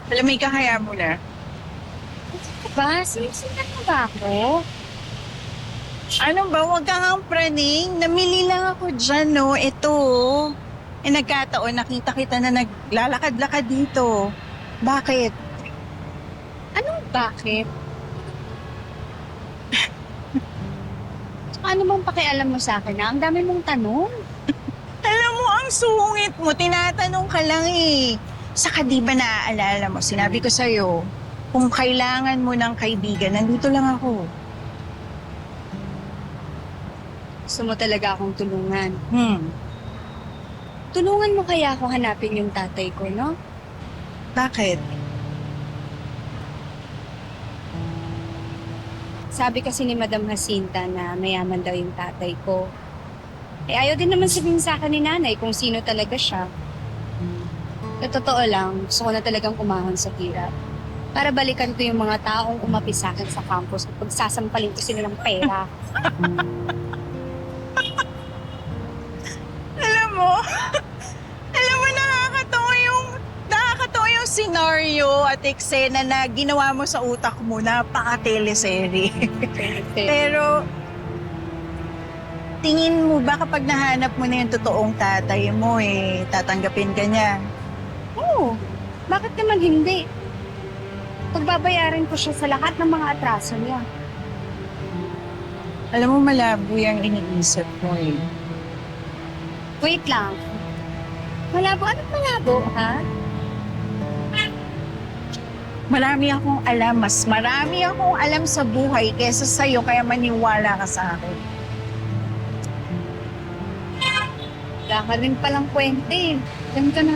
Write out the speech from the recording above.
Alam mo, ikakaya mo na. Ba, sinisinan mo ba ako? Ano ba, huwag kang ang praning. Namili lang ako dyan, no? Ito, oh. Nagkataon, nakita kita na naglalakad-lakad dito. Bakit? Anong bakit? Ano bang pakialam mo sa akin, Ang dami mong tanong. Alam mo, ang sungit mo. Tinatanong ka lang eh. Saka di ba naaalala mo, sinabi ko sa'yo, kung kailangan mo ng kaibigan, nandito lang ako. Gusto mo talaga akong tulungan. Hmm, Tulungan mo kaya ako hanapin yung tatay ko, no? bakit? Sabi kasi ni Madam Jacinta na mayaman daw yung tatay ko. Eh ayaw din naman sabihin sa akin ni nanay kung sino talaga siya. Sa totoo lang, gusto ko na talagang umahon sa hirap. Para balikan ko yung mga taong umapi sa akin sa campus at pagsasampalin ko sila ng pera. Alam mo, alam mo, nakakatawa yung scenario at eksena na ginawa mo sa utak mo, napaka-teleserye. Pero, tingin mo ba kapag nahanap mo na yung totoong tatay mo, tatanggapin ka niya? Oo, bakit naman hindi? Pagbabayaran ko siya sa lahat ng mga atraso niya. Alam mo, malabo yung iniisip mo eh. Wait lang. Malabo? Anong malabo, ha? Mas marami akong alam sa buhay kesa sa'yo, kaya maniwala ka sa akin. Wala ka rin palang kwente. Diyan ka na.